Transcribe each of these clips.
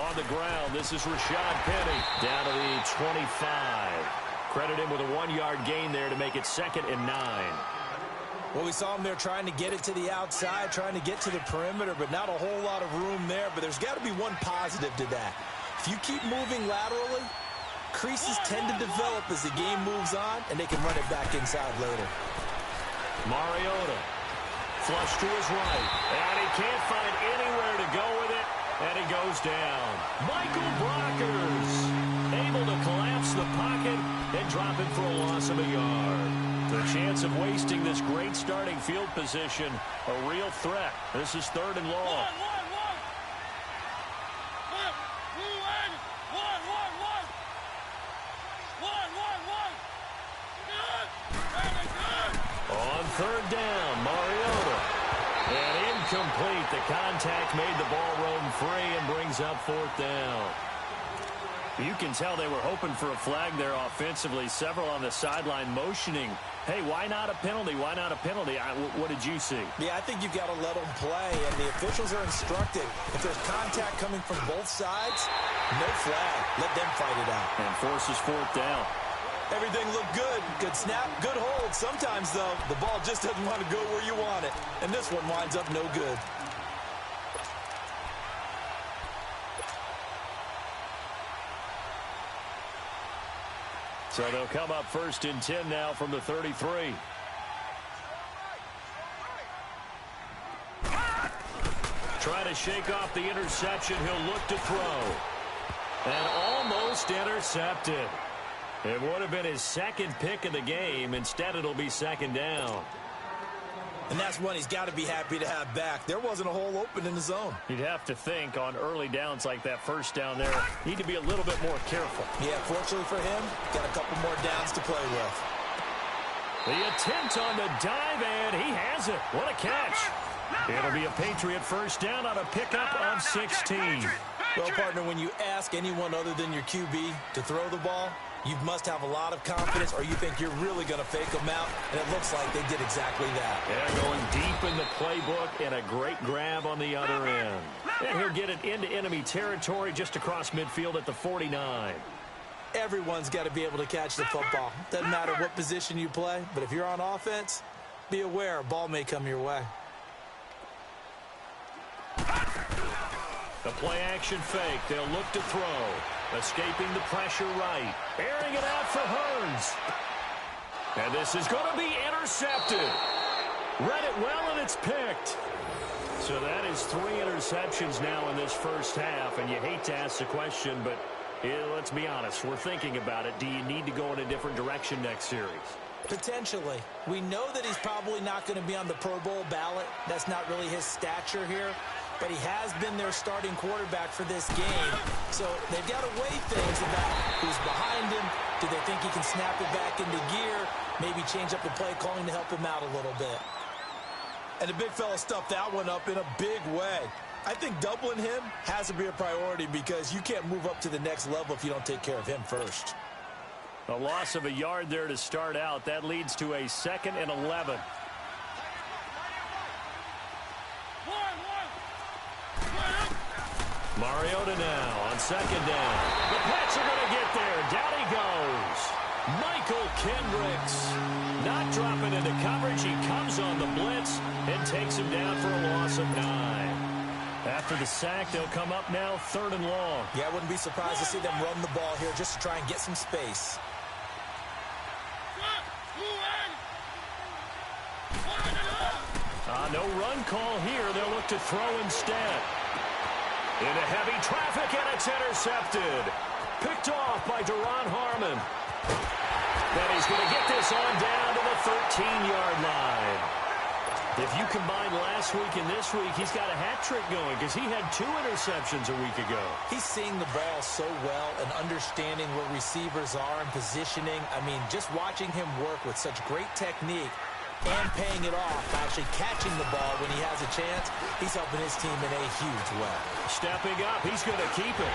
On the ground, this is Rashad Penny down to the 25. Credit him with a 1-yard gain there to make it 2nd and 9. Well, we saw him there trying to get it to the outside, trying to get to the perimeter, but not a whole lot of room there. But there's got to be one positive to that. If you keep moving laterally, creases tend to develop as the game moves on, and they can run it back inside later. Mariota, flush to his right, and he can't find anywhere to go with it, and he goes down. Michael Brockers able to collapse the pocket and drop it for a loss of a yard. The chance of wasting this great starting field position, a real threat. This is 3rd and long. On 3rd down, Mariota. And incomplete. The contact made the ball roam free and brings up 4th down. You can tell they were hoping for a flag there offensively. Several on the sideline motioning. Hey, why not a penalty? Why not a penalty? What did you see? Yeah, I think you've got to let them play, and the officials are instructed. If there's contact coming from both sides, no flag. Let them fight it out. And forces 4th down. Everything looked good. Good snap, good hold. Sometimes, though, the ball just doesn't want to go where you want it. And this one winds up no good. So they'll come up 1st and 10 now from the 33. Try to shake off the interception. He'll look to throw. And almost intercepted. It would have been his 2nd pick of the game. Instead, it'll be 2nd down. And that's one he's got to be happy to have back. There wasn't a hole open in the zone. You'd have to think on early downs like that 1st down there, need to be a little bit more careful. Yeah, fortunately for him, got a couple more downs to play with. The attempt on the dive, and he has it. What a catch. It'll be a Patriot 1st down on a pickup of 16. Well, partner, when you ask anyone other than your QB to throw the ball, you must have a lot of confidence, or you think you're really going to fake them out, and it looks like they did exactly that. Yeah, going deep in the playbook, and a great grab on the other end. And he'll get it into enemy territory just across midfield at the 49. Everyone's got to be able to catch the football. Doesn't matter what position you play, but if you're on offense, be aware a ball may come your way. The play-action fake. They'll look to throw. Escaping the pressure right. Airing it out for Hearns. And this is going to be intercepted. Read it well, and it's picked. So that is 3 interceptions now in this 1st half. And you hate to ask the question, but let's be honest. We're thinking about it. Do you need to go in a different direction next series? Potentially. We know that he's probably not going to be on the Pro Bowl ballot. That's not really his stature here. But he has been their starting quarterback for this game. So they've got to weigh things about who's behind him. Do they think he can snap it back into gear? Maybe change up the play calling to help him out a little bit. And the big fella stuffed that one up in a big way. I think doubling him has to be a priority because you can't move up to the next level if you don't take care of him first. A loss of a yard there to start out. That leads to a 2nd and 11. Mariota now on 2nd down. The Pats are going to get there. Down he goes. Michael Kendricks not dropping into coverage. He comes on the blitz and takes him down for a loss of 9. After the sack, they'll come up now 3rd and long. Yeah, I wouldn't be surprised to see them run the ball here just to try and get some space. No run call here. They'll look to throw instead. Into heavy traffic, and it's intercepted. Picked off by Duron Harmon. And he's going to get this on down to the 13-yard line. If you combine last week and this week, he's got a hat trick going because he had 2 interceptions a week ago. He's seeing the ball so well and understanding where receivers are and positioning. I mean, just watching him work with such great technique and paying it off, actually catching the ball when he has a chance, he's helping his team in a huge way. Stepping up, he's going to keep it.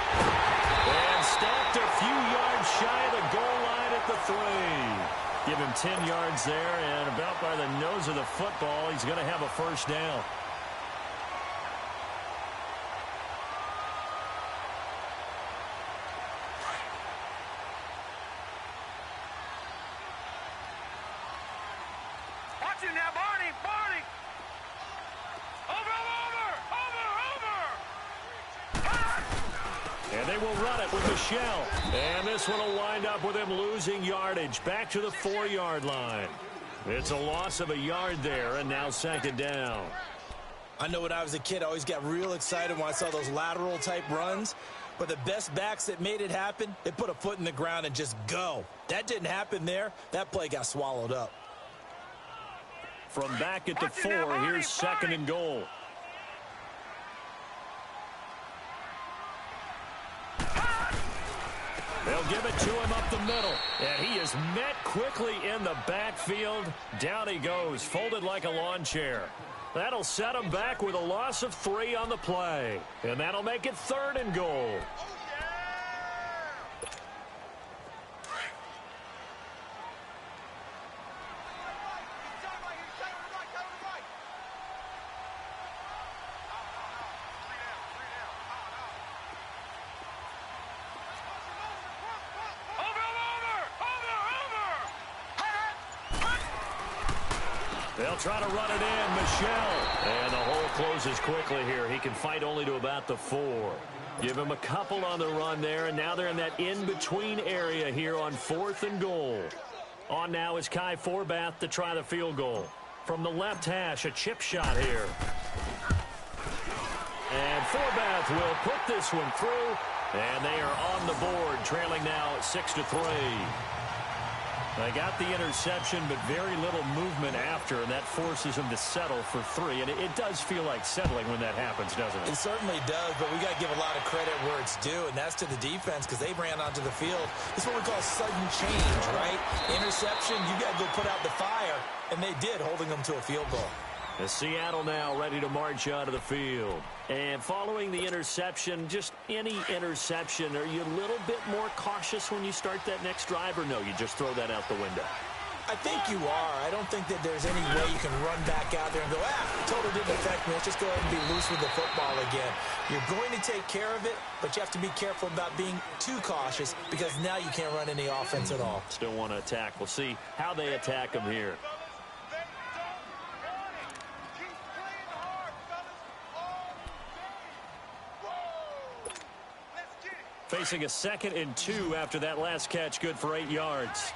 And stopped a few yards shy of the goal line at the 3. Give him 10 yards there, and about by the nose of the football, he's going to have a 1st down. they will run it with Michel. And this one will wind up with him losing yardage back to the 4-yard line. It's a loss of a yard there, and now second down. I know when I was a kid, I always got real excited when I saw those lateral-type runs. But the best backs that made it happen, they put a foot in the ground and just go. That didn't happen there. That play got swallowed up. From back at the 4, here's second and goal. They'll give it to him up the middle. And he is met quickly in the backfield. Down he goes, folded like a lawn chair. That'll set him back with a loss of 3 on the play. And that'll make it third and goal. They'll try to run it in, Michel. And the hole closes quickly here. He can fight only to about the 4. Give him a couple on the run there, and now they're in that in-between area here on 4th and goal. On now is Kai Forbath to try the field goal. From the left hash, a chip shot here. And Forbath will put this one through, and they are on the board, trailing now 6-3. They got the interception, but very little movement after, and that forces him to settle for 3. And it does feel like settling when that happens, doesn't it? It certainly does, but we got to give a lot of credit where it's due, and that's to the defense because they ran onto the field. It's what we call sudden change, right? Interception, you got to go put out the fire, and they did, holding them to a field goal. The Seattle now ready to march onto the field. And following the interception, just any interception, are you a little bit more cautious when you start that next drive, or no, you just throw that out the window? I think you are. I don't think that there's any way you can run back out there and go, totally didn't affect me. Let's just go ahead and be loose with the football again. You're going to take care of it, but you have to be careful about being too cautious because now you can't run any offense at all. Still want to attack. We'll see how they attack him here. Facing a 2nd and 2 after that last catch, good for 8 yards.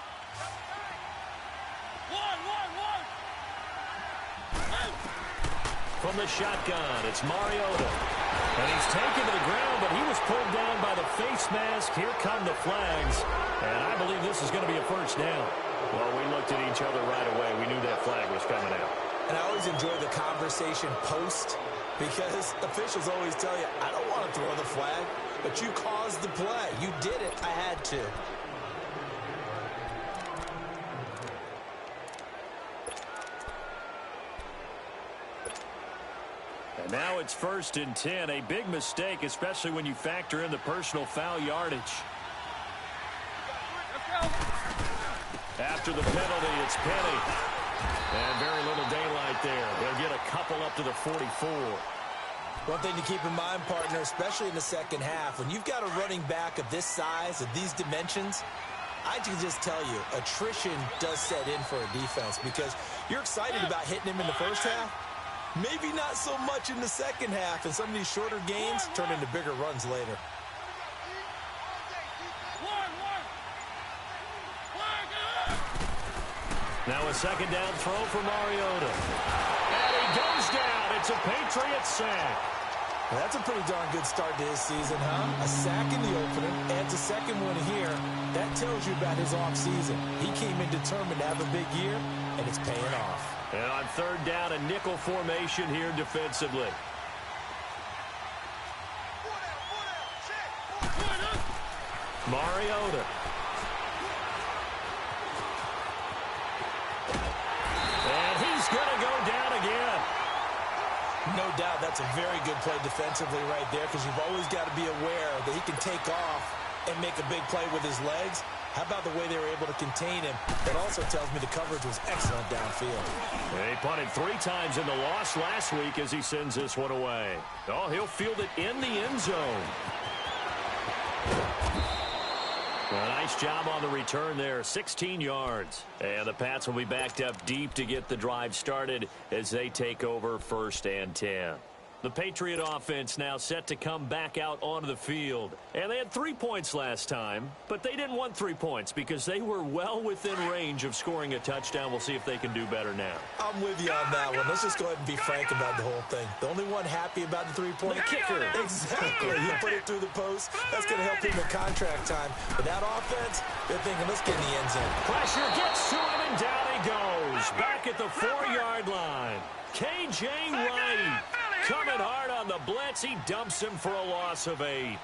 From the shotgun, it's Mariota. And he's taken to the ground, but he was pulled down by the face mask. Here come the flags. And I believe this is going to be a first down. Well, we looked at each other right away. We knew that flag was coming out. And I always enjoy the conversation post because officials always tell you, I don't want to throw the flag. But you caused the play. You did it. I had to. And now it's 1st and 10. A big mistake, especially when you factor in the personal foul yardage. After the penalty, it's Penny. And very little daylight there. They'll get a couple up to the 44. One thing to keep in mind, partner, especially in the second half, when you've got a running back of this size, of these dimensions, I can just tell you, attrition does set in for a defense because you're excited about hitting him in the first half. Maybe not so much in the second half, and some of these shorter gains turn into bigger runs later. Now a 2nd down throw for Mariota. And he goes down. It's a Patriot sack. Well, that's a pretty darn good start to his season, huh? A sack in the opener, adds a second one here. That tells you about his offseason. He came in determined to have a big year, and it's paying off. And on 3rd down, a nickel formation here defensively. Mariota. And he's going to go down again. No doubt that's a very good play defensively right there because you've always got to be aware that he can take off and make a big play with his legs. How about the way they were able to contain him? That also tells me the coverage was excellent downfield. He punted 3 times in the loss last week as he sends this one away. Oh, he'll field it in the end zone. A nice job on the return there, 16 yards. And the Pats will be backed up deep to get the drive started as they take over 1st and 10. The Patriot offense now set to come back out onto the field. And they had 3 points last time, but they didn't want 3 points because they were well within range of scoring a touchdown. We'll see if they can do better now. I'm with you on that one. Let's just go ahead and be frank about the whole thing. The only one happy about the three-point kicker. Exactly. He put it through the post. That's going to help him in contract time. But that offense, they're thinking, let's get in the end zone. Pressure gets to him, and down he goes. Back at the 4-yard line. K.J. Wright coming hard on the blitz. He dumps him for a loss of 8.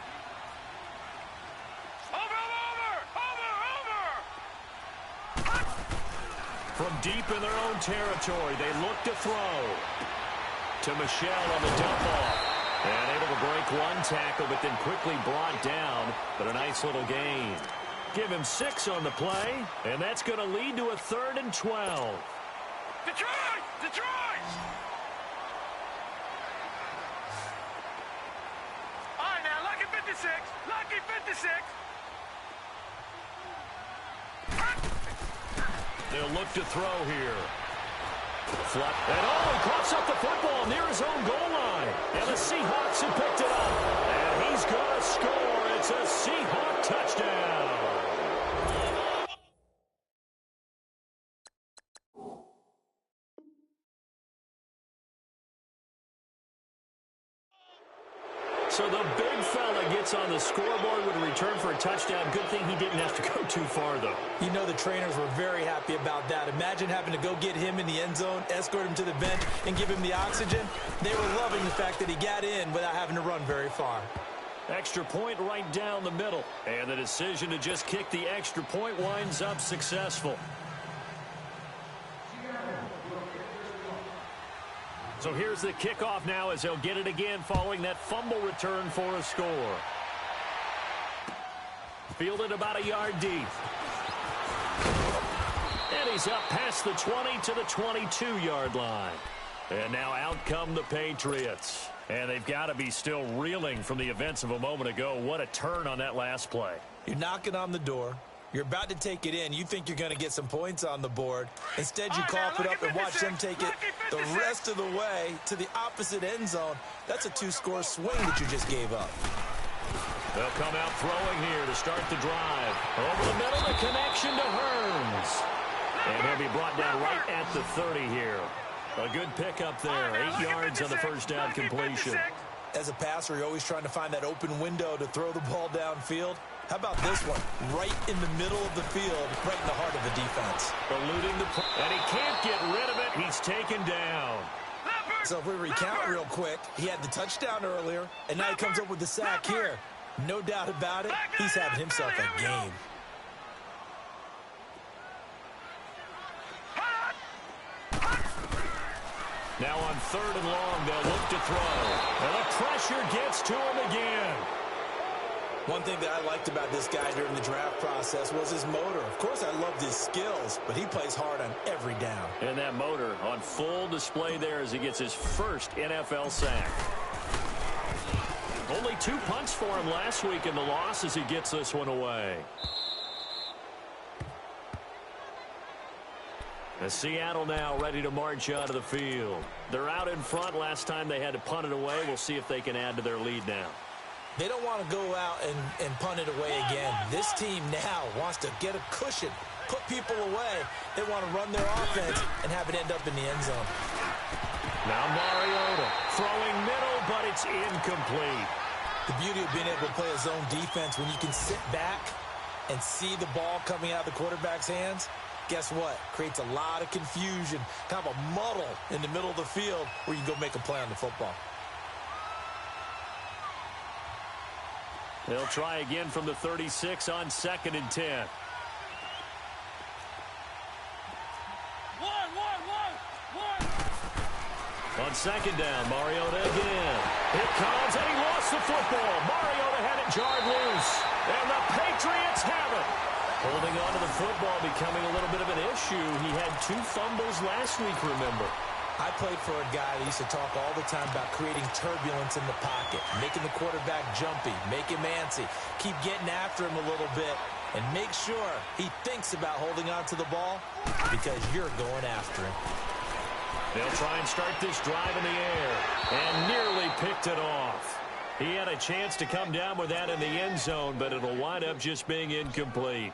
From deep in their own territory, they look to throw. To Michelle on the dump off. And able to break one tackle, but then quickly brought down. But a nice little gain. Give him 6 on the play, and that's going to lead to a 3rd and 12. Detroit! Detroit! All right, now, lucky 56. Lucky 56. They'll look to throw here. Flat. And he coughs up the football near his own goal line. And the Seahawks have picked it up. And he's going to score. It's a Seahawk touchdown. So the big fella gets on the scoreboard with a return for a touchdown. Good thing he didn't have to go too far, though. You know the trainers were very happy about that. Imagine having to go get him in the end zone, escort him to the bench, and give him the oxygen. They were loving the fact that he got in without having to run very far. Extra point right down the middle. And the decision to just kick the extra point winds up successful. So here's the kickoff now as they'll get it again following that fumble return for a score. Fielded about a yard deep. And he's up past the 20 to the 22-yard line. And now out come the Patriots. And they've got to be still reeling from the events of a moment ago. What a turn on that last play. You're knocking on the door. You're about to take it in. You think you're going to get some points on the board. Instead, you cough it up and watch them take it the rest of the way to the opposite end zone. That's a 2-score swing that you just gave up. They'll come out throwing here to start the drive. Over the middle, the connection to Hearns. And he'll be brought down right at the 30 here. A good pickup there. 8 yards on the first down completion. As a passer, you're always trying to find that open window to throw the ball downfield. How about this one? Right in the middle of the field, right in the heart of the defense. Eluding the play, and he can't get rid of it. He's taken down. So if we recount real quick, he had the touchdown earlier, and now he comes up with the sack here. No doubt about it, he's having himself a game. Now on 3rd and long, they'll look to throw. And the pressure gets to him again. One thing that I liked about this guy during the draft process was his motor. Of course, I loved his skills, but he plays hard on every down. And that motor on full display there as he gets his first NFL sack. Only 2 punts for him last week in the loss as he gets this one away. And Seattle now ready to march out of the field. They're out in front. Last time they had to punt it away. We'll see if they can add to their lead now. They don't want to go out and punt it away again. This team now wants to get a cushion, put people away. They want to run their offense and have it end up in the end zone. Now Mariota throwing middle, but it's incomplete. The beauty of being able to play a zone defense when you can sit back and see the ball coming out of the quarterback's hands, guess what? Creates a lot of confusion, kind of a muddle in the middle of the field where you can go make a play on the football. They'll try again from the 36 on 2nd and 10. On 2nd down, Mariota again. Here comes, and he lost the football. Mariota had it jarred loose, and the Patriots have it. Holding on to the football becoming a little bit of an issue. He had 2 fumbles last week, remember. I played for a guy that used to talk all the time about creating turbulence in the pocket, making the quarterback jumpy, make him antsy, keep getting after him a little bit, and make sure he thinks about holding on to the ball because you're going after him. They'll try and start this drive in the air, and nearly picked it off. He had a chance to come down with that in the end zone, but it'll wind up just being incomplete.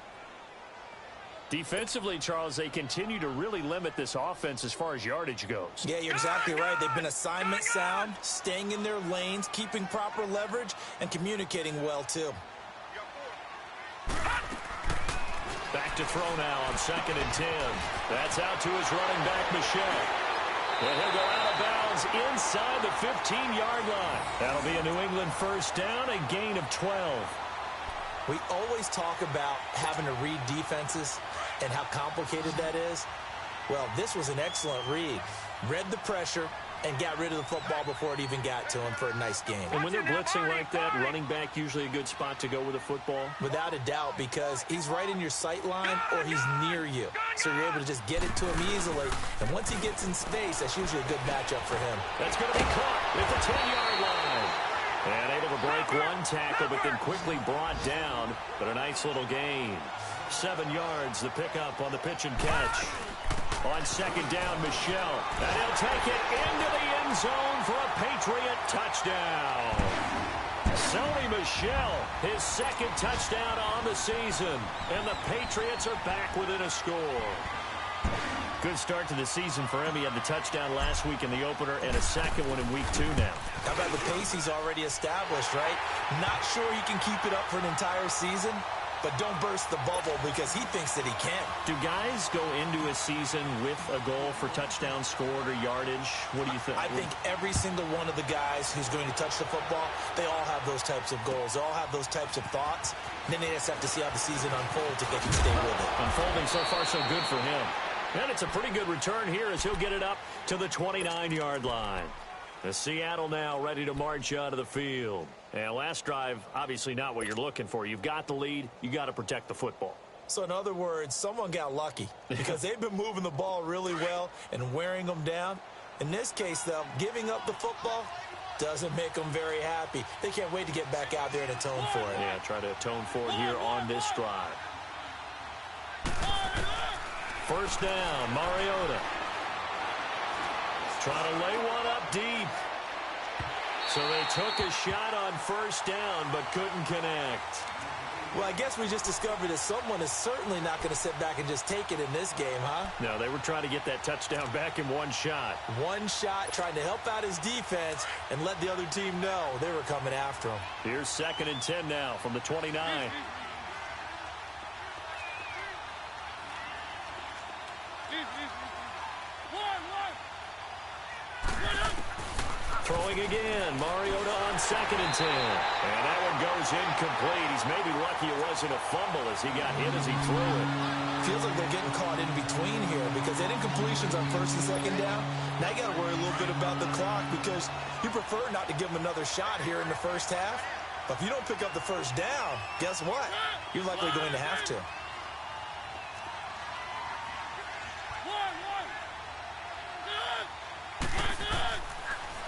Defensively, Charles, they continue to really limit this offense as far as yardage goes. Yeah, you're exactly right. They've been assignment sound, staying in their lanes, keeping proper leverage, and communicating well, too. Back to throw now on 2nd and 10. That's out to his running back, Michelle. And he'll go out of bounds inside the 15-yard line. That'll be a New England first down, a gain of 12. We always talk about having to read defenses and how complicated that is. Well, this was an excellent read. Read the pressure and got rid of the football before it even got to him for a nice gain. And when they're blitzing like that, running back usually a good spot to go with a football? Without a doubt, because he's right in your sight line or he's near you. So you're able to just get it to him easily. And once he gets in space, that's usually a good matchup for him. That's going to be caught at the 10-yard line. And able to break one tackle, but then quickly brought down. But a nice little gain. 7 yards, the pickup on the pitch and catch. On 2nd down, Michelle. And he'll take it into the end zone for a Patriot touchdown. Sony Michel, his 2nd touchdown on the season. And the Patriots are back within a score. Good start to the season for him. He had the touchdown last week in the opener and a second one in week 2 now. How about the pace he's already established, right? Not sure he can keep it up for an entire season, but don't burst the bubble because he thinks that he can. Do guys go into a season with a goal for touchdown scored or yardage? What do you think? I think every single one of the guys who's going to touch the football, they all have those types of goals. They all have those types of thoughts. And then they just have to see how the season unfolds if they can stay with it. Unfolding so far so good for him. And it's a pretty good return here as he'll get it up to the 29-yard line. The Seattle now ready to march out of the field. And last drive, obviously not what you're looking for. You've got the lead. You got to protect the football. So in other words, someone got lucky because they've been moving the ball really well and wearing them down. In this case, though, giving up the football doesn't make them very happy. They can't wait to get back out there and atone for it. Yeah, try to atone for it here on this drive. First down, Mariota. Trying to lay one up deep. So they took a shot on first down, but couldn't connect. Well, I guess we just discovered that someone is certainly not going to sit back and just take it in this game, huh? No, they were trying to get that touchdown back in one shot. One shot, trying to help out his defense and let the other team know they were coming after him. Here's 2nd and 10 now from the 29. Throwing again, Mariota on 2nd and 10. And that one goes incomplete. He's maybe lucky it wasn't a fumble as he got hit as he threw it. Feels like they're getting caught in between here because they had incompletions on 1st and 2nd down. Now you got to worry a little bit about the clock because you prefer not to give them another shot here in the first half. But if you don't pick up the first down, guess what? You're likely going to have to.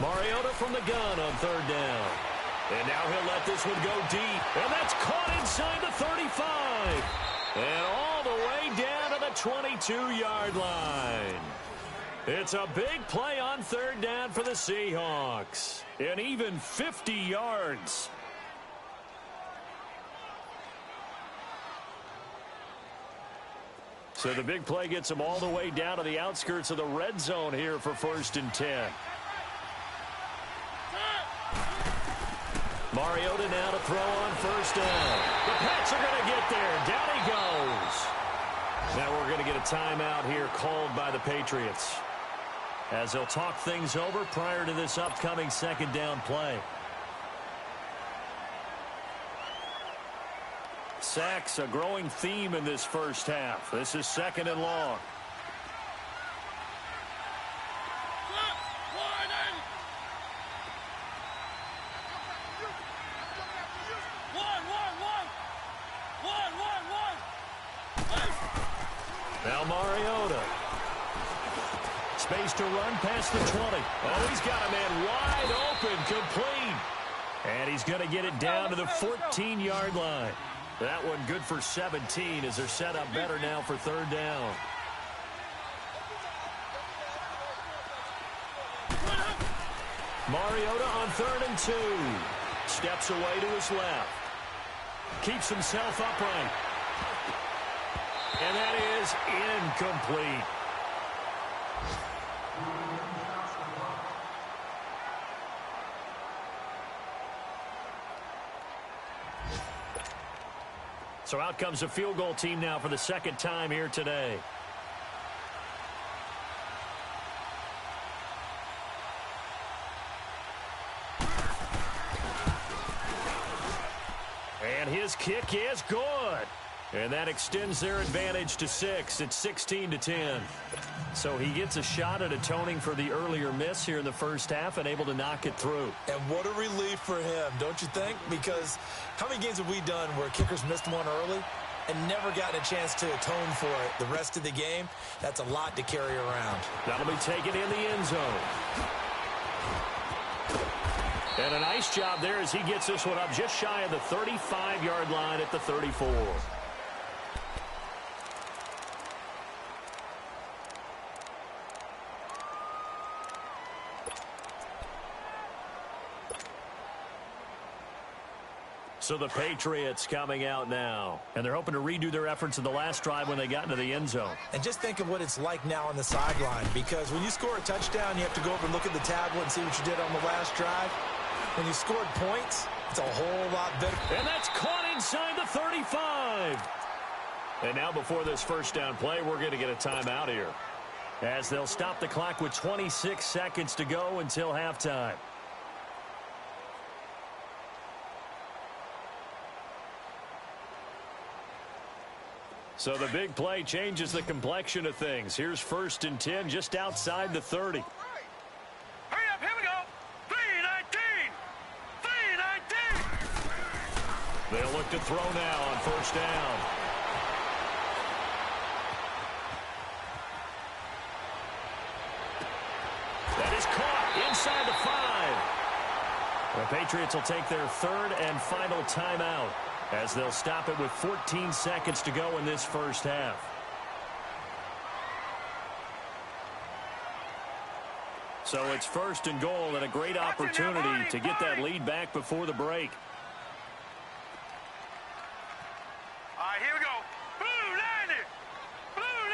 Mariota from the gun on 3rd down. And now he'll let this one go deep. And that's caught inside the 35. And all the way down to the 22-yard line. It's a big play on 3rd down for the Seahawks. And even 50 yards. So the big play gets them all the way down to the outskirts of the red zone here for 1st and 10. Mariota now to throw on 1st down. The Pats are going to get there. Down he goes. Now we're going to get a timeout here called by the Patriots as they'll talk things over prior to this upcoming 2nd down play. Sacks, a growing theme in this first half. This is 2nd and long. Now Mariota. Space to run past the 20. Oh, he's got a man wide open, complete. And he's going to get it down to the 14-yard line. That one good for 17 as they're set up better now for 3rd down. Mariota on 3rd and 2. Steps away to his left. Keeps himself upright. And that is incomplete. So out comes a field goal team now for the second time here today. And his kick is good. And that extends their advantage to 6. It's 16-10. So he gets a shot at atoning for the earlier miss here in the first half and able to knock it through. And what a relief for him, don't you think? Because how many games have we done where kickers missed one early and never gotten a chance to atone for it the rest of the game? That's a lot to carry around. That'll be taken in the end zone. And a nice job there as he gets this one up just shy of the 35-yard line at the 34. So the Patriots coming out now. And they're hoping to redo their efforts in the last drive when they got into the end zone. And just think of what it's like now on the sideline, because when you score a touchdown, you have to go over and look at the tablet and see what you did on the last drive. When you scored points, it's a whole lot better. And that's caught inside the 35. And now before this first down play, we're going to get a timeout here, as they'll stop the clock with 26 seconds to go until halftime. So the big play changes the complexion of things. Here's 1st and 10 just outside the 30. Hurry up, here we go. 3-19. 3-19. They'll look to throw now on 1st down. That is caught inside the 5. The Patriots will take their 3rd and final timeout, as they'll stop it with 14 seconds to go in this first half. So it's 1st and goal, and a great opportunity to get that lead back before the break. All right, here we go. Blue 90. Blue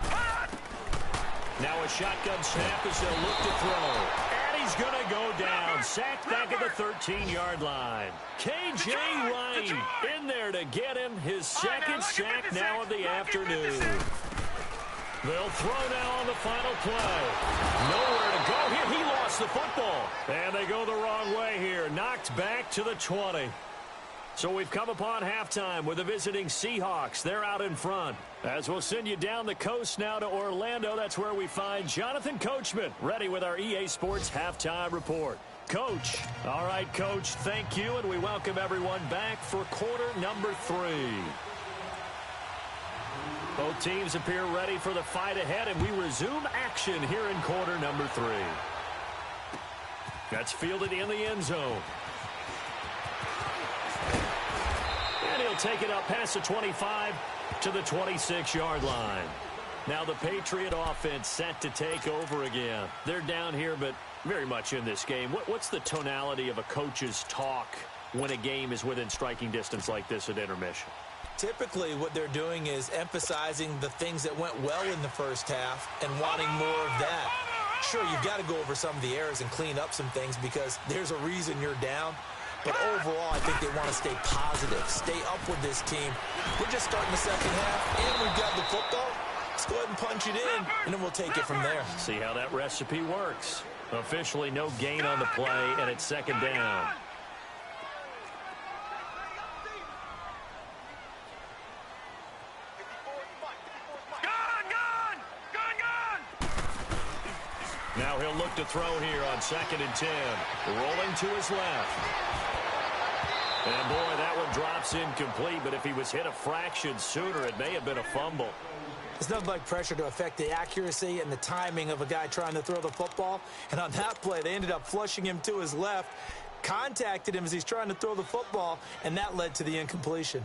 90. Now a shotgun snap as they'll look to throw. And he's going to go down. Sacked back at the 13-yard line. K.J. Wright in there to get him his second sack now of the afternoon. They'll throw now on the final play. Nowhere to go here. He lost the football. And they go the wrong way here. Knocked back to the 20. So we've come upon halftime with the visiting Seahawks. They're out in front. As we'll send you down the coast now to Orlando, that's where we find Jonathan Coachman, ready with our EA Sports Halftime Report. Coach. All right, Coach, thank you, and we welcome everyone back for quarter number 3. Both teams appear ready for the fight ahead, and we resume action here in quarter number 3. That's fielded in the end zone. And he'll take it up past the 25 to the 26-yard line. Now the Patriot offense set to take over again. They're down here, but very much in this game. What's the tonality of a coach's talk when a game is within striking distance like this at intermission? Typically, what they're doing is emphasizing the things that went well in the first half and wanting more of that. Sure, you've got to go over some of the errors and clean up some things because there's a reason you're down. But overall, I think they want to stay positive, stay up with this team. We're just starting the second half, and we've got the football. Let's go ahead and punch it in, and then we'll take it from there. See how that recipe works. Officially no gain on the play, and it's 2nd down. Now he'll look to throw here on 2nd and 10. Rolling to his left. And boy, that one drops incomplete, but if he was hit a fraction sooner, it may have been a fumble. It's nothing like pressure to affect the accuracy and the timing of a guy trying to throw the football. And on that play, they ended up flushing him to his left, contacted him as he's trying to throw the football, and that led to the incompletion.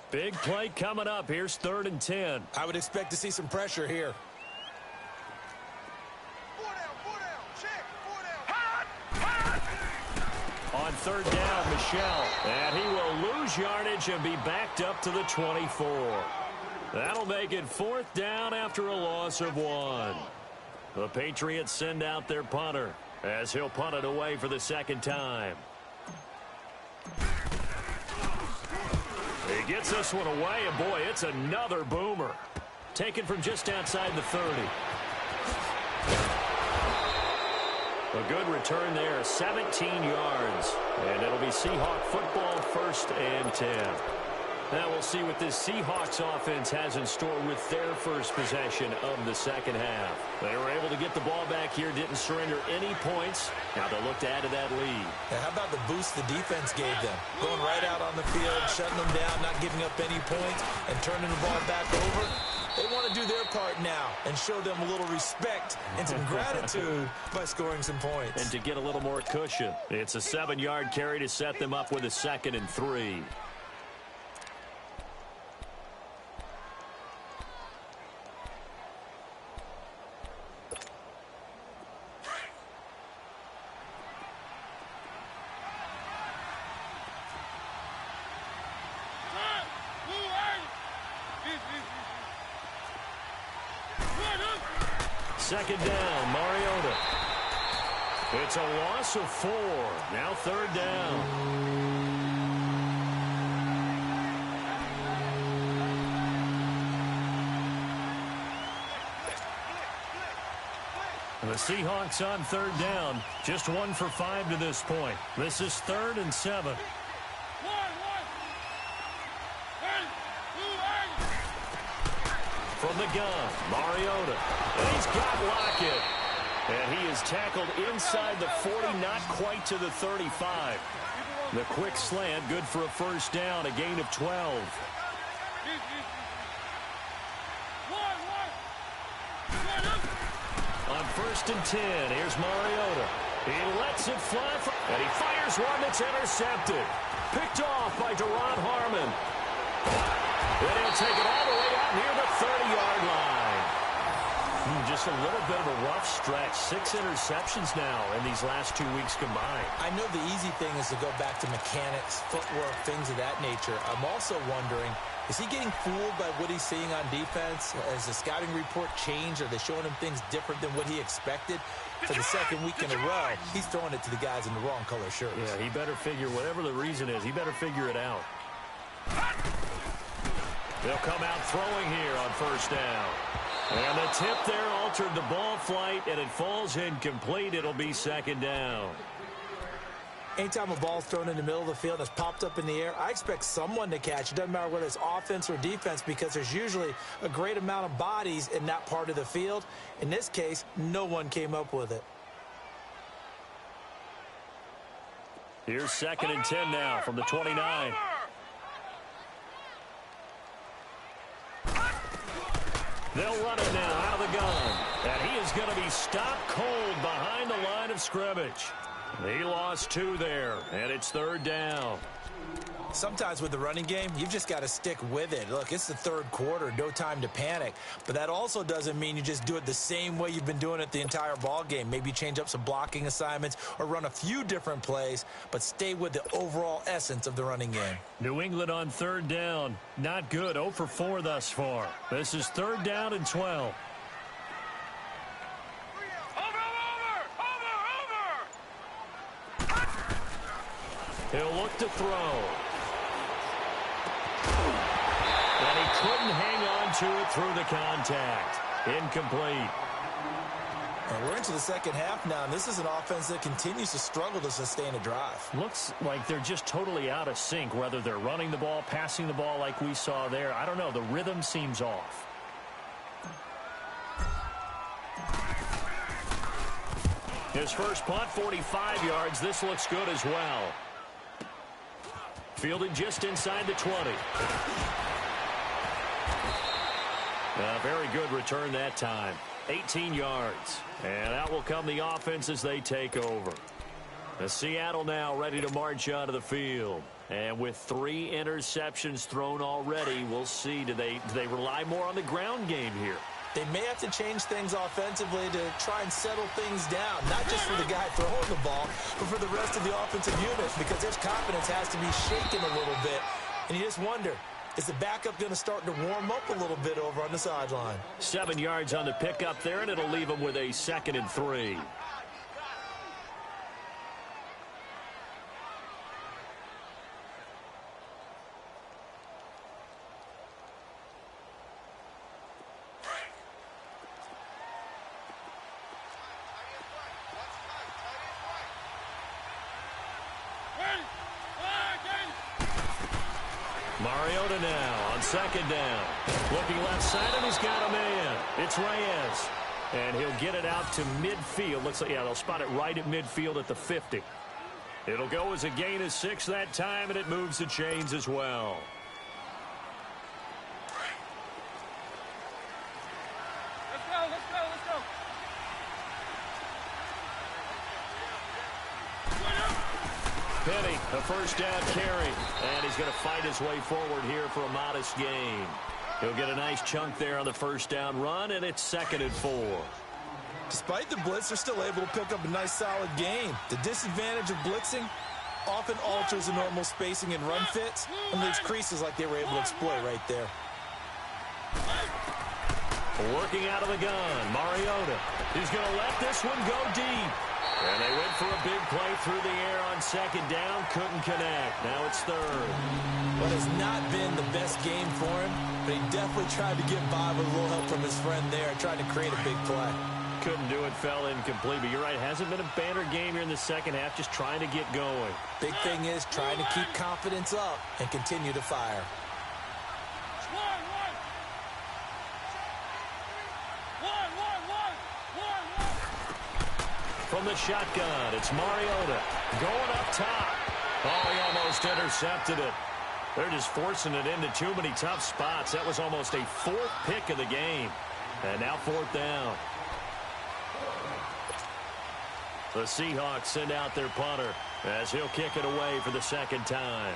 Big play coming up. Here's 3rd and 10. I would expect to see some pressure here. third down, Michel. And he will lose yardage and be backed up to the 24. That'll make it 4th down after a loss of 1. The Patriots send out their punter as he'll punt it away for the 2nd time. He gets this one away, and boy, it's another boomer. Taken from just outside the 30. A good return there, 17 yards. And it'll be Seahawk football, 1st and 10. Now we'll see what this Seahawks offense has in store with their first possession of the 2nd half. They were able to get the ball back here, didn't surrender any points. Now they'll look to add to that lead. Now how about the boost the defense gave them? Going right out on the field, shutting them down, not giving up any points, and turning the ball back over. They want to do their part now and show them a little respect and some gratitude by scoring some points. And to get a little more cushion. It's a 7-yard carry to set them up with a 2nd and 3. Second down, Mariota. It's a loss of 4. Now 3rd down. The Seahawks on 3rd down. Just 1 for 5 to this point. This is 3rd and 7. From the gun, Mariota. And he's got Lockett. And he is tackled inside the 40, not quite to the 35. The quick slant, good for a 1st down, a gain of 12. On 1st and 10, here's Mariota. He lets it fly, and he fires one that's intercepted. Picked off by Deron Harmon. And he'll take it all the way out near the 30-yard line. Just a little bit of a rough stretch. 6 interceptions now in these last 2 weeks combined. I know the easy thing is to go back to mechanics, footwork, things of that nature. I'm also wondering, is he getting fooled by what he's seeing on defense? Has the scouting report changed? Are they showing him things different than what he expected? For the 2nd week in a row, he's throwing it to the guys in the wrong color shirts. Yeah, he better figure, whatever the reason is, he better figure it out. They'll come out throwing here on 1st down. And the tip there altered the ball flight, and it falls incomplete. It'll be 2nd down. Anytime a ball's thrown in the middle of the field and it's popped up in the air, I expect someone to catch. It doesn't matter whether it's offense or defense, because there's usually a great amount of bodies in that part of the field. In this case, no one came up with it. Here's 2nd and 10 now from the 29. They'll run it now out of the gun. And he is going to be stopped cold behind the line of scrimmage. He lost 2 there, and it's 3rd down. Sometimes with the running game, you've just got to stick with it. Look, it's the 3rd quarter, no time to panic. But that also doesn't mean you just do it the same way you've been doing it the entire ball game. Maybe change up some blocking assignments or run a few different plays, but stay with the overall essence of the running game. New England on 3rd down. Not good. 0 for 4 thus far. This is 3rd down and 12. He'll look to throw. And he couldn't hang on to it through the contact. Incomplete. And we're into the 2nd half now, and this is an offense that continues to struggle to sustain a drive. Looks like they're just totally out of sync, whether they're running the ball, passing the ball like we saw there. I don't know. The rhythm seems off. His first punt, 45 yards. This looks good as well. Fielded just inside the 20. A very good return that time. 18 yards. And out will come the offense as they take over. The Seattle now ready to march onto the field. And with 3 interceptions thrown already, we'll see. Do they rely more on the ground game here? They may have to change things offensively to try and settle things down, not just for the guy throwing the ball, but for the rest of the offensive unit, because his confidence has to be shaken a little bit. And you just wonder, is the backup going to start to warm up a little bit over on the sideline? 7 yards on the pickup there, and it'll leave him with a 2nd and 3. Mariota now on 2nd down. Looking left side, and he's got a man. It's Reyes. And he'll get it out to midfield. Looks like, yeah, they'll spot it right at midfield at the 50. It'll go as a gain of 6 that time, and it moves the chains as well. Let's go. Penny, a 1st down carry. And he's going to fight his way forward here for a modest gain. He'll get a nice chunk there on the 1st down run, and it's 2nd and 4. Despite the blitz, they're still able to pick up a nice, solid gain. The disadvantage of blitzing often alters the normal spacing and run fits and leaves creases like they were able to exploit right there. Working out of the gun, Mariota. He's going to let this one go deep. And they went for a big play through the air on 2nd down. Couldn't connect. Now it's 3rd. Well, it's not been the best game for him, but he definitely tried to get by with a little help from his friend there, trying to create a big play. Couldn't do it, fell incomplete. But you're right, hasn't been a banner game here in the 2nd half, just trying to get going. Big thing is trying to keep confidence up and continue to fire. From the shotgun, it's Mariota going up top. Oh, he almost intercepted it. They're just forcing it into too many tough spots. That was almost a 4th pick of the game. And now 4th down. The Seahawks send out their punter as he'll kick it away for the 2nd time.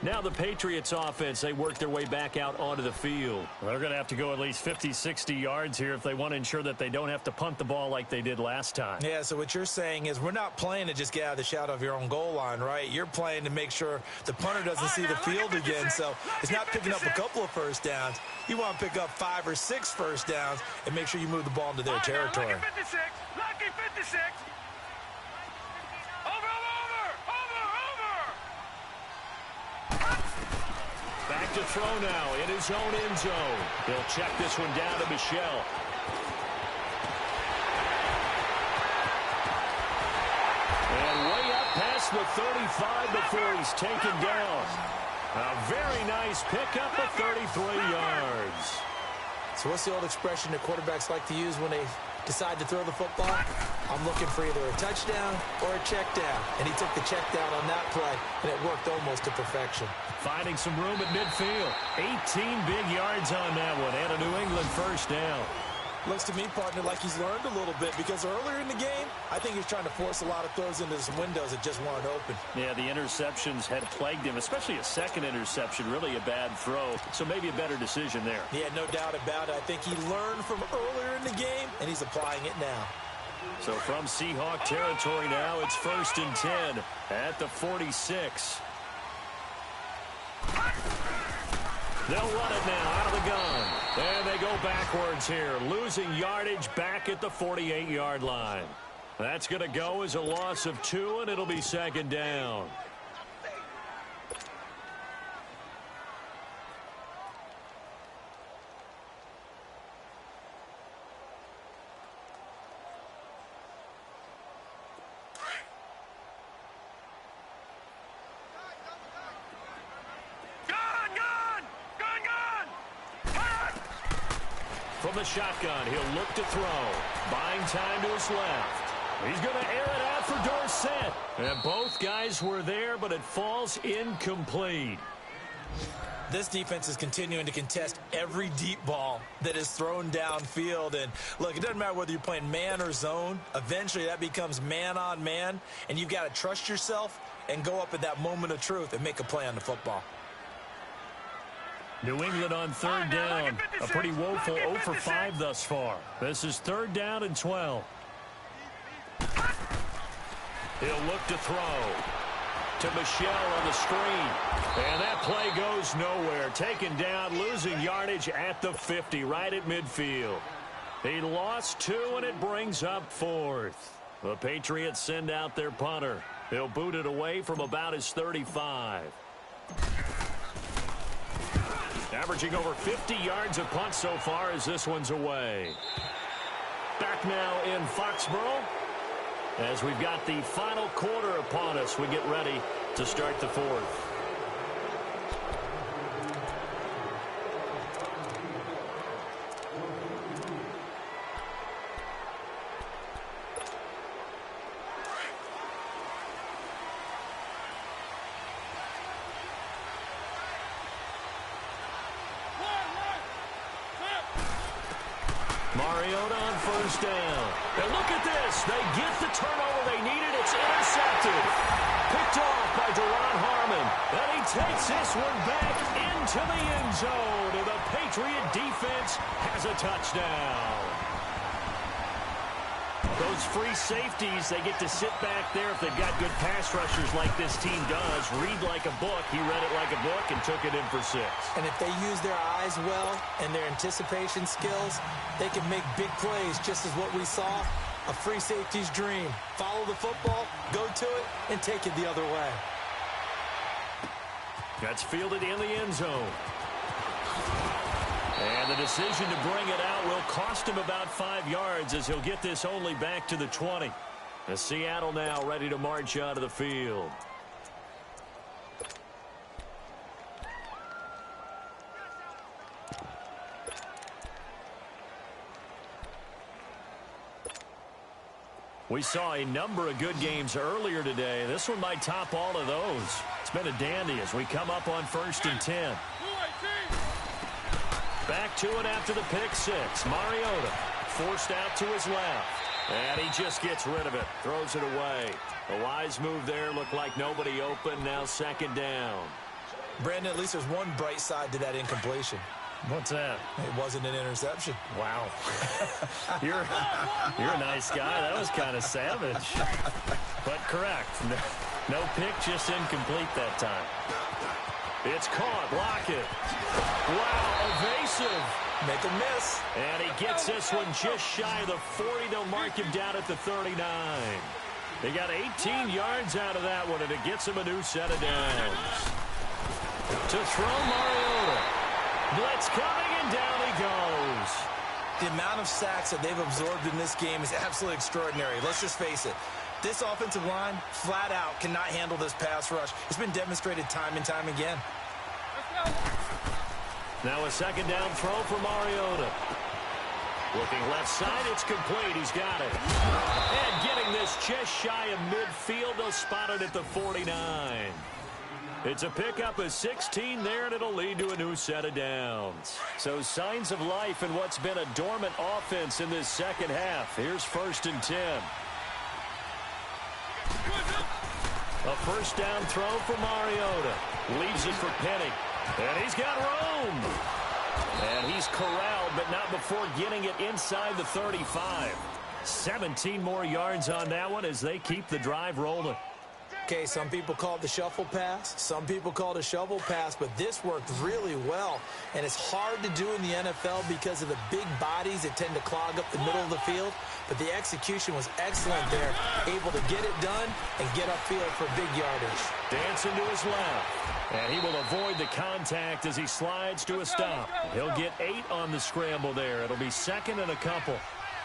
Now the Patriots offense, they work their way back out onto the field. They're going to have to go at least 50, 60 yards here if they want to ensure that they don't have to punt the ball like they did last time. Yeah, so what you're saying is we're not playing to just get out of the shadow of your own goal line, right? You're playing to make sure the punter doesn't see the field again, so it's not picking up a couple of 1st downs. You want to pick up 5 or 6 1st downs and make sure you move the ball into their territory. Lucky 56. Lucky 56. Back to throw now in his own end zone. He'll check this one down to Michel. And way up past the 35 before he's taken down. A very nice pickup of 33 yards. So what's the old expression that quarterbacks like to use when they decide to throw the football? I'm looking for either a touchdown or a check down. And he took the check down on that play, and it worked almost to perfection. Finding some room at midfield. 18 big yards on that one, and a New England 1st down. Looks to me, partner, like he's learned a little bit, because earlier in the game, I think he's trying to force a lot of throws into some windows that just weren't open. Yeah, the interceptions had plagued him, especially a 2nd interception, really a bad throw. So maybe a better decision there. Yeah, no doubt about it. I think he learned from earlier in the game, and he's applying it now. So from Seahawk territory now, it's 1st and 10 at the 46. They'll run it now out of the gun. And they go backwards here, losing yardage back at the 48-yard line. That's going to go as a loss of 2, and it'll be 2nd down. From the shotgun, he'll look to throw. Buying time to his left. He's going to air it out for Dorsett. And both guys were there, but it falls incomplete. This defense is continuing to contest every deep ball that is thrown downfield. And, look, it doesn't matter whether you're playing man or zone. Eventually, that becomes man-on-man, and you've got to trust yourself and go up at that moment of truth and make a play on the football. New England on third down. A pretty woeful 0 for 5 thus far. This is 3rd down and 12. He'll look to throw to Michel on the screen. And that play goes nowhere. Taken down, losing yardage at the 50, right at midfield. He lost 2, and it brings up 4th. The Patriots send out their punter. He'll boot it away from about his 35. Averaging over 50 yards a punt so far as this one's away. Back now in Foxborough as we've got the final quarter upon us. We get ready to start the 4th. Mariota on 1st down. And look at this. They get the turnover they needed. It's intercepted. Picked off by Duron Harmon. And he takes this one back into the end zone. And the Patriot defense has a touchdown. Those free safeties, they get to sit back there if they've got good pass rushers like this team does. Read like a book. He read it like a book and took it in for 6. And if they use their eyes well and their anticipation skills, they can make big plays, just as what we saw. A free safety's dream. Follow the football, go to it, and take it the other way. That's fielded in the end zone. And the decision to bring it out will cost him about 5 yards as he'll get this only back to the 20. As Seattle now ready to march out of the field. We saw a number of good games earlier today. This one might top all of those. It's been a dandy as we come up on 1st and 10. Back to it after the pick 6. Mariota forced out to his left. And he just gets rid of it. Throws it away. A wise move there. Looked like nobody open. Now 2nd down. Brandon, at least there's one bright side to that incompletion. What's that? It wasn't an interception. Wow. You're a nice guy. That was kind of savage. But correct. No pick, just incomplete that time. It's caught. Lockett. Wow, evasive. Make a miss. And he gets this one just shy of the 40. They'll mark him down at the 39. They got 18 yards out of that one, and it gets him a new set of downs. To throw Mariota. Blitz coming, and down he goes. The amount of sacks that they've absorbed in this game is absolutely extraordinary. Let's just face it. This offensive line, flat out, cannot handle this pass rush. It's been demonstrated time and time again. Now a 2nd down throw for Mariota. Looking left side, it's complete. He's got it. And getting this just shy of midfield, they'll spot it at the 49. It's a pickup of 16 there, and it'll lead to a new set of downs. So signs of life in what's been a dormant offense in this second half. Here's 1st and 10. A 1st down throw for Mariota. Leaves it for Penny. And he's got room. And he's corralled, but not before getting it inside the 35. 17 more yards on that one as they keep the drive rolling. Okay, some people call it the shuffle pass. Some people call it a shovel pass, but this worked really well. And it's hard to do in the NFL because of the big bodies that tend to clog up the middle of the field. But the execution was excellent there, able to get it done and get upfield for big yardage. Dancing to his left. And he will avoid the contact as he slides to a stop. He'll get 8 on the scramble there. It'll be 2nd and a couple.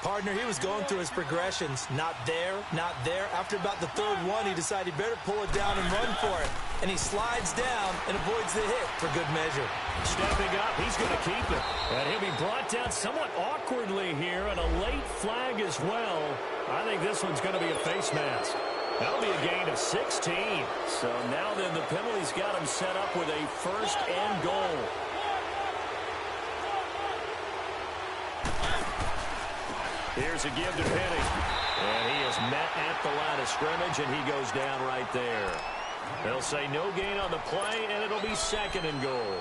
Partner, he was going through his progressions. Not there, not there. After about the 3rd one, he decided he better pull it down and run for it. And he slides down and avoids the hit for good measure. Stepping up, he's going to keep it. And he'll be brought down somewhat awkwardly here, and a late flag as well. I think this one's going to be a face mask. That'll be a gain of 16. So now then the penalty's got him set up with a first and goal. Here's a give to Penny. And he is met at the line of scrimmage, and he goes down right there. They'll say no gain on the play, and it'll be second and goal.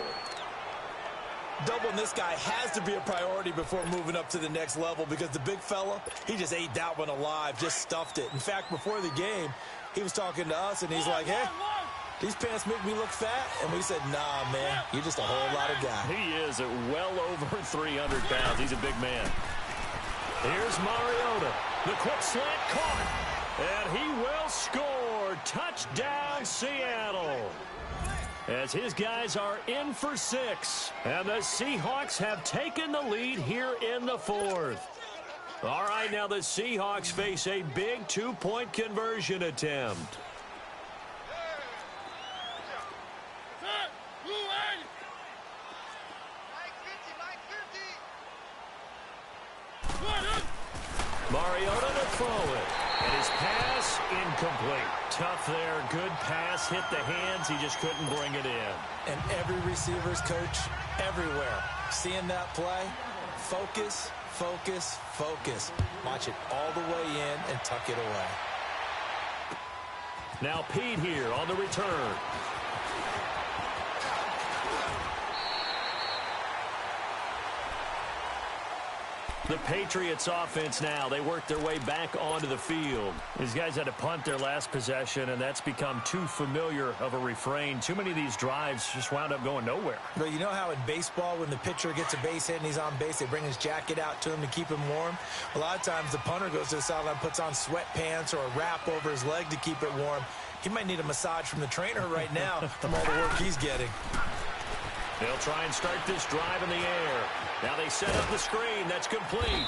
Doubling this guy has to be a priority before moving up to the next level because the big fella, he just ate that one alive, just stuffed it. In fact, before the game, he was talking to us, and he's like, hey, these pants make me look fat. And we said, nah, man, you're just a whole lot of guy. He is at well over 300 pounds. He's a big man. Here's Mariota. The quick slant caught. And he will score. Touchdown, Seattle. As his guys are in for 6. And the Seahawks have taken the lead here in the 4th. All right, now the Seahawks face a big 2-point conversion attempt. Mariota to throw it. And his pass incomplete. Tough there. Good pass. Hit the hands. He just couldn't bring it in. And every receiver's coach everywhere. Seeing that play, focus, focus, focus. Watch it all the way in and tuck it away. Now Pete here on the return. The Patriots offense now. They work their way back onto the field. These guys had to punt their last possession, and that's become too familiar of a refrain. Too many of these drives just wound up going nowhere. But you know how in baseball, when the pitcher gets a base hit and he's on base, they bring his jacket out to him to keep him warm? A lot of times the punter goes to the sideline, puts on sweatpants or a wrap over his leg to keep it warm. He might need a massage from the trainer right now from all the work he's getting. They'll try and start this drive in the air. Now they set up the screen. That's complete.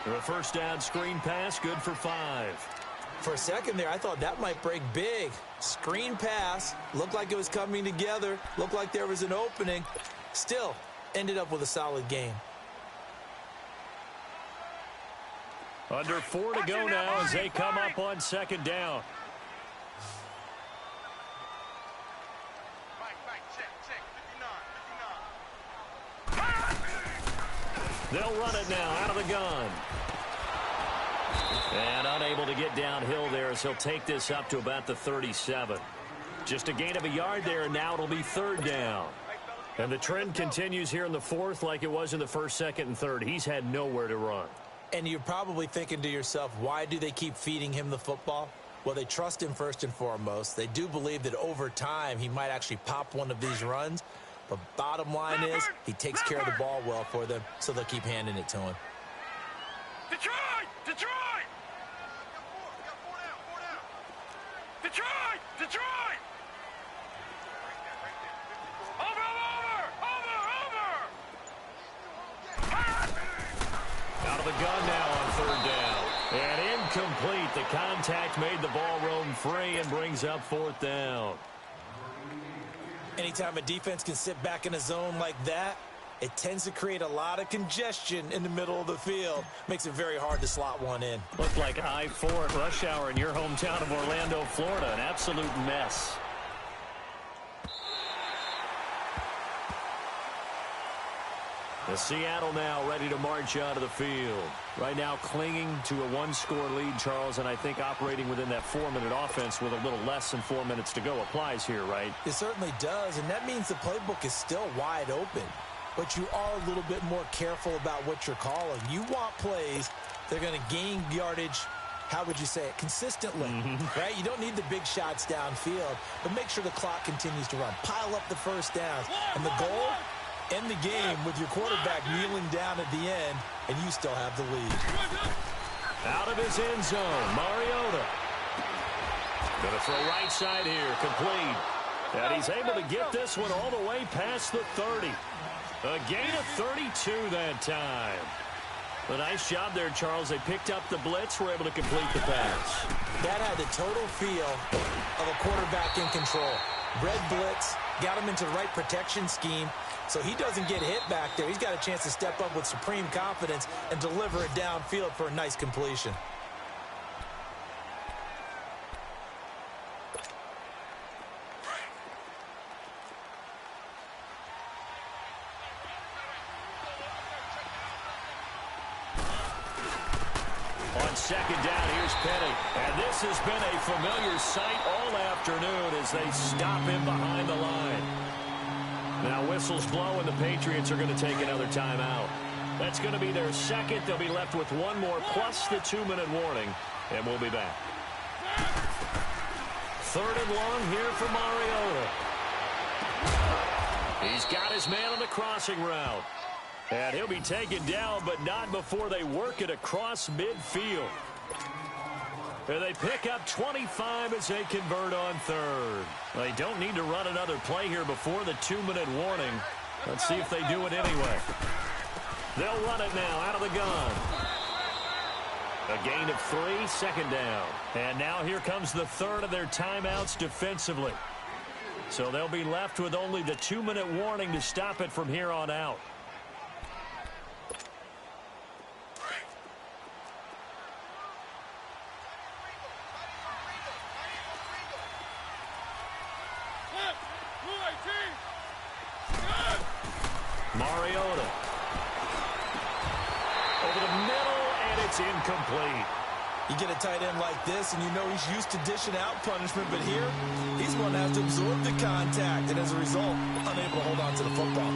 The first down screen pass, good for 5. For a second there, I thought that might break big. Screen pass, looked like it was coming together, looked like there was an opening. Still, ended up with a solid game. Under 4 to go now as they come up on second down. They'll run it now out of the gun. And unable to get downhill there as he'll take this up to about the 37. Just a gain of a yard there, and now it'll be third down. And the trend continues here in the 4th like it was in the 1st, 2nd, and 3rd. He's had nowhere to run. And you're probably thinking to yourself, why do they keep feeding him the football? Well, they trust him first and foremost. They do believe that over time he might actually pop one of these runs. But bottom line is, he takes care of the ball well for them, so they'll keep handing it to him. Detroit! Detroit! Detroit! Detroit! Over! Out of the gun now on 3rd down. And incomplete. The contact made the ball roam free and brings up 4th down. Anytime a defense can sit back in a zone like that, it tends to create a lot of congestion in the middle of the field. Makes it very hard to slot one in. Looked like I-4 at rush hour in your hometown of Orlando, Florida. An absolute mess. The Seattle now ready to march out of the field. Right now clinging to a 1-score lead, Charles, and I think operating within that 4-minute offense with a little less than 4 minutes to go applies here, right? It certainly does, and that means the playbook is still wide open. But you are a little bit more careful about what you're calling. You want plays that are going to gain yardage, how would you say it, consistently, right? You don't need the big shots downfield, but make sure the clock continues to run. Pile up the first downs, and the goal, end the game with your quarterback kneeling down at the end, and you still have the lead. Out of his end zone, Mariota. Going to throw right side here, complete. And he's able to get this one all the way past the 30. A gain of 32 that time. A nice job there, Charles. They picked up the blitz, were able to complete the pass. That had the total feel of a quarterback in control. Red blitz, got him into the right protection scheme, so he doesn't get hit back there. He's got a chance to step up with supreme confidence and deliver it downfield for a nice completion. on second down, here's Penny. And this has been a familiar sight all afternoon as they stop him behind the line. Now whistles blow, and the Patriots are going to take another timeout. That's going to be their second. They'll be left with one more plus the 2-minute warning, and we'll be back. Third and long here for Mariota. He's got his man on the crossing route. And he'll be taken down, but not before they work it across midfield. And they pick up 25 as they convert on third. They don't need to run another play here before the 2-minute warning. Let's see if they do it anyway. They'll run it now out of the gun. A gain of 3, second down. And now here comes the third of their timeouts defensively. So they'll be left with only the 2-minute warning to stop it from here on out. Mariota. Over the middle, and it's incomplete. You get a tight end like this, and you know he's used to dishing out punishment, but here, he's going to have to absorb the contact, and as a result, unable to hold on to the football.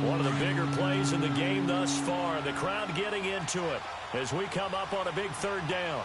One of the bigger plays in the game thus far. The crowd getting into it as we come up on a big third down.